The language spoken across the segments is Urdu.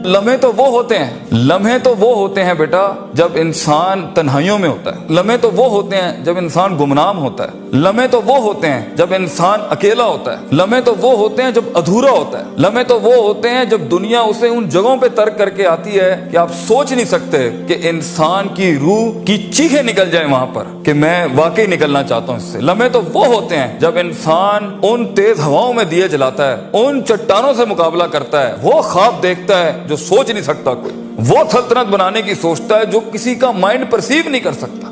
لمحے تو وہ ہوتے ہیں بیٹا جب انسان تنہائیوں میں ہوتا ہے. لمحے تو وہ ہوتے ہیں جب انسان گمنام ہوتا ہے. لمحے تو وہ ہوتے ہیں جب انسان اکیلا ہوتا ہے. لمحے تو وہ ہوتے ہیں جب ادھورا ہوتا ہے. لمحے تو وہ ہوتے ہیں جب دنیا اسے ان جگہوں پہ ترک کر کے آتی ہے کہ آپ سوچ نہیں سکتے کہ انسان کی روح کی چیخیں نکل جائیں وہاں پر کہ میں واقعی نکلنا چاہتا ہوں اس سے. لمحے تو وہ ہوتے ہیں جب انسان ان تیز ہواؤں میں دیے جلاتا ہے, ان چٹانوں سے مقابلہ کرتا ہے, وہ خواب دیکھتا ہے جو سوچ نہیں سکتا کوئی, وہ سلطنت بنانے کی سوچتا ہے جو کسی کا مائنڈ پرسیو نہیں کر سکتا,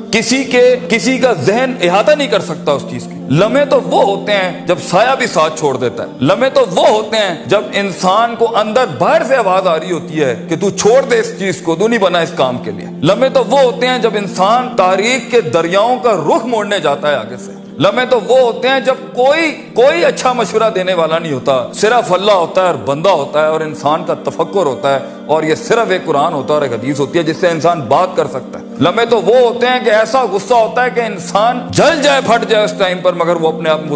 کسی کا ذہن احاطہ نہیں کر سکتا اس چیز کی. لمحے تو وہ ہوتے ہیں جب سایہ بھی ساتھ چھوڑ دیتا ہے. لمحے تو وہ ہوتے ہیں جب انسان کو اندر باہر سے آواز آ رہی ہوتی ہے کہ تو چھوڑ دے اس چیز کو, تو نہیں بنا اس کام کے لیے. لمحے تو وہ ہوتے ہیں جب انسان تاریخ کے دریاؤں کا رخ موڑنے جاتا ہے آگے سے. لمحے تو وہ ہوتے ہیں جب کوئی اچھا مشورہ دینے والا نہیں ہوتا, صرف اللہ ہوتا ہے اور بندہ ہوتا ہے اور انسان کا تفکر ہوتا ہے, اور یہ صرف ایک قرآن ہوتا ہے اور ایک حدیث ہوتی ہے جس سے انسان بات کر سکتا ہے. لمحے تو وہ ہوتے ہیں کہ ایسا غصہ ہوتا ہے کہ انسان جل جائے, پھٹ جائے اس ٹائم پر, مگر وہ اپنے آپ کو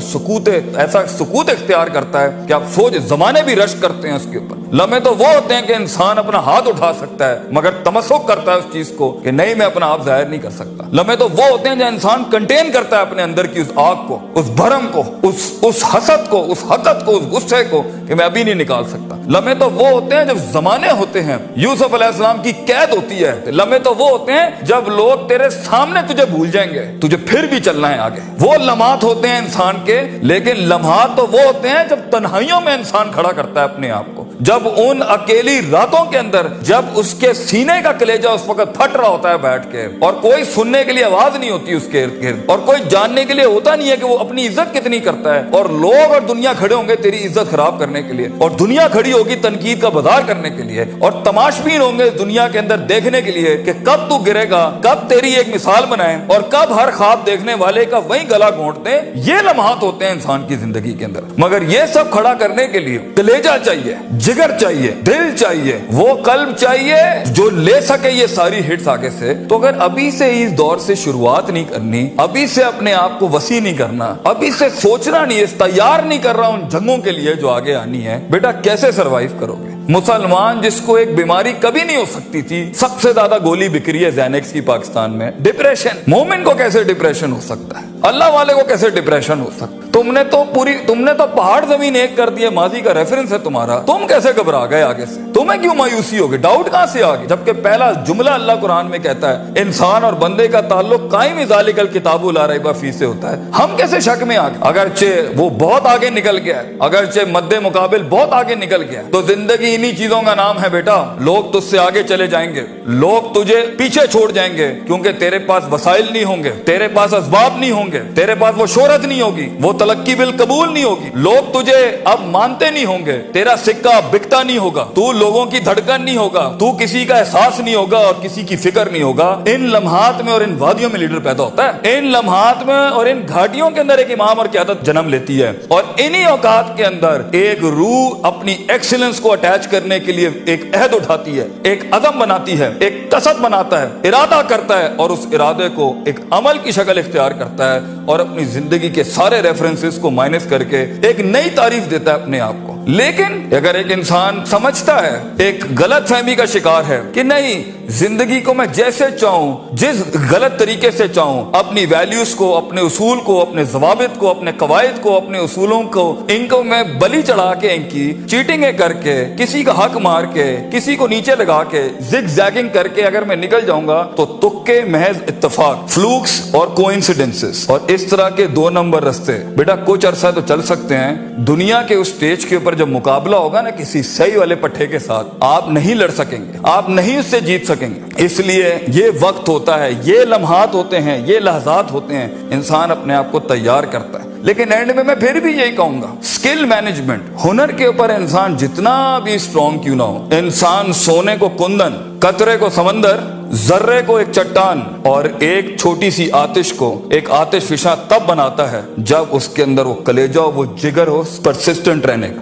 ایسا سکوت اختیار کرتا ہے کہ آپ سوچ زمانے بھی رشک کرتے ہیں اس کے اوپر. لمحے تو وہ ہوتے ہیں کہ انسان اپنا ہاتھ اٹھا سکتا ہے مگر تمسک کرتا ہے اس چیز کو کہ نہیں, میں اپنا آپ ظاہر نہیں کر سکتا. لمحے تو وہ ہوتے ہیں جو انسان کنٹین کرتا ہے اپنے اندر کی اس آگ کو, اس بھرم کو, اس حسد کو, اس حقد کو, اس غصے کو کہ میں ابھی نہیں نکال سکتا. لمحے تو وہ ہوتے ہیں جب زمانے ہوتے ہیں, یوسف علیہ السلام کی قید ہوتی ہے. لمحے تو وہ ہوتے ہیں جب لوگ تیرے سامنے تجھے بھول جائیں گے, تجھے پھر بھی چلنا ہے آگے. وہ لمحات ہوتے ہیں انسان کے. لیکن لمحات تو وہ ہوتے ہیں جب تنہائیوں میں انسان کھڑا کرتا ہے اپنے آپ کو, جب ان اکیلی راتوں کے اندر جب اس کے سینے کا کلیجہ اس وقت پھٹ رہا ہوتا ہے بیٹھ کے, اور کوئی سننے کے لیے آواز نہیں ہوتی اس کے ارد گرد, اور کوئی جاننے کے لیے ہوتا نہیں ہے کہ وہ اپنی عزت کتنی کرتا ہے, اور لوگ اور دنیا کھڑے ہوں گے تیری عزت خراب کرنے کے لیے, اور دنیا کھڑی ہوگی تنقید کا بازار کرنے کے لیے, اور تماشبین ہوں گے اس دنیا کے اندر دیکھنے کے لیے کہ کب تو گرے گا, کب تیری ایک مثال بنائیں, اور کب ہر خواب دیکھنے والے کا وہیں گلا گھونٹ دیں. یہ لمحات ہوتے ہیں انسان کی زندگی کے اندر. مگر یہ سب کھڑا کرنے کے لیے کلیجہ چاہیے, جگر چاہیے, دل چاہیے, وہ قلب چاہیے جو لے سکے یہ ساری ہٹس آگے سے. تو اگر ابھی سے اس دور سے شروعات نہیں کرنی, ابھی سے اپنے آپ کو وسیع نہیں کرنا, ابھی سے سوچنا نہیں, تیار نہیں کر رہا ان جنگوں کے لیے جو آگے آنی ہے, بیٹا کیسے سروائیو کرو گے؟ مسلمان جس کو ایک بیماری کبھی نہیں ہو سکتی تھی, سب سے زیادہ گولی بکری ہے زینکس کی پاکستان میں, ڈپریشن. مومن کو کیسے ڈپریشن ہو سکتا ہے؟ اللہ والے کو کیسے ڈپریشن ہو سکتا ہے؟ تم نے تو پہاڑ زمین ایک کر دیے, ماضی کا ریفرنس ہے تمہارا, تم کیسے گھبرا گئے آگے سے؟ تمہیں کیوں مایوسی ہوگی؟ ڈاؤٹ کہاں سے آگے؟ جبکہ پہلا جملہ اللہ قرآن میں کہتا ہے انسان اور بندے کا تعلق قائم ذالک الکتاب لا ریب فیہ سے ہوتا ہے. ہم کیسے شک میں آگے؟ اگرچہ وہ بہت آگے نکل گیا ہے, اگرچہ مد مقابل بہت آگے نکل گیا ہے, تو زندگی انہی چیزوں کا نام ہے بیٹا. لوگ تجھ سے آگے چلے جائیں گے, لوگ تجھے پیچھے چھوڑ جائیں گے, کیونکہ تیرے پاس وسائل نہیں ہوں گے, تیرے پاس اسباب نہیں ہوں گے, تیرے پاس وہ شہرت نہیں ہوگی, وہ تلقی بالقبول نہیں ہوگی, لوگ تجھے اب مانتے نہیں ہوں گے, تیرا سکہ بکتا نہیں ہوگا, تو لوگوں کی دھڑکن نہیں ہوگا, تو کسی کا احساس نہیں ہوگا اور کسی کی فکر نہیں ہوگا. ان لمحات میں اور ان وادیوں میں لیڈر پیدا ہوتا ہے. ان لمحات میں اور ان گھاٹیوں کے اندر ایک امام اور قیادت جنم لیتی ہے, اور انہی اوقات کے اندر ایک روح اپنی ایکسیلنس کو اٹیچ کرنے کے لیے ایک عہد اٹھاتی ہے, ایک عزم بناتی ہے, ایک قصد بناتا ہے, ارادہ کرتا ہے, اور اس ارادے کو ایک عمل کی شکل اختیار کرتا ہے, اور اپنی زندگی کے سارے ریفرنسز کو مائنس کر کے ایک نئی تعریف دیتا ہے اپنے آپ کو. لیکن اگر ایک انسان سمجھتا ہے, ایک غلط فہمی کا شکار ہے کہ نہیں, زندگی کو میں جیسے چاہوں, جس غلط طریقے سے چاہوں, اپنی ویلیوز کو, اپنے اصول کو, اپنے ضوابط کو, اپنے قواعد کو, اپنے اصولوں کو, ان کو میں بلی چڑھا کے, ان کی چیٹنگیں کر کے, کسی کا حق مار کے, کسی کو نیچے لگا کے, زگ زیگنگ کر کے اگر میں نکل جاؤں گا تو تکے, محض اتفاق, فلوکس اور کوئنسیڈنسز, اور اس طرح کے 2 نمبر رستے بیٹا کچھ عرصہ تو چل سکتے ہیں. دنیا کے اس سٹیج کے اوپر جب مقابلہ ہوگا نا کسی صحیح والے پٹھے کے ساتھ, آپ نہیں لڑ سکیں گے, آپ نہیں اس سے جیت سکیں گے. اس لیے یہ وقت ہوتا ہے, یہ لمحات ہوتے ہیں, یہ لحظات ہوتے ہیں, انسان اپنے آپ کو تیار کرتا ہے. لیکن اینڈ میں پھر بھی یہی کہوں گا, سکل مینجمنٹ, ہنر کے اوپر انسان جتنا بھی اسٹرانگ کیوں نہ ہو, انسان سونے کو کندن, قطرے کو سمندر, ذرے کو ایک چٹان, اور ایک چھوٹی سی آتش کو ایک آتش فشاں تب بناتا ہے جب اس کے اندر وہ کلیجہ, وہ جگر ہو پرسسٹنٹ رہنے کا.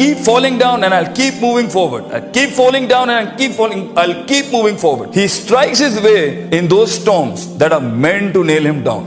keep falling down and I'll keep moving forward. I'll keep falling down and I'll keep moving forward. He strikes his way in those storms that are meant to nail him down.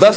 10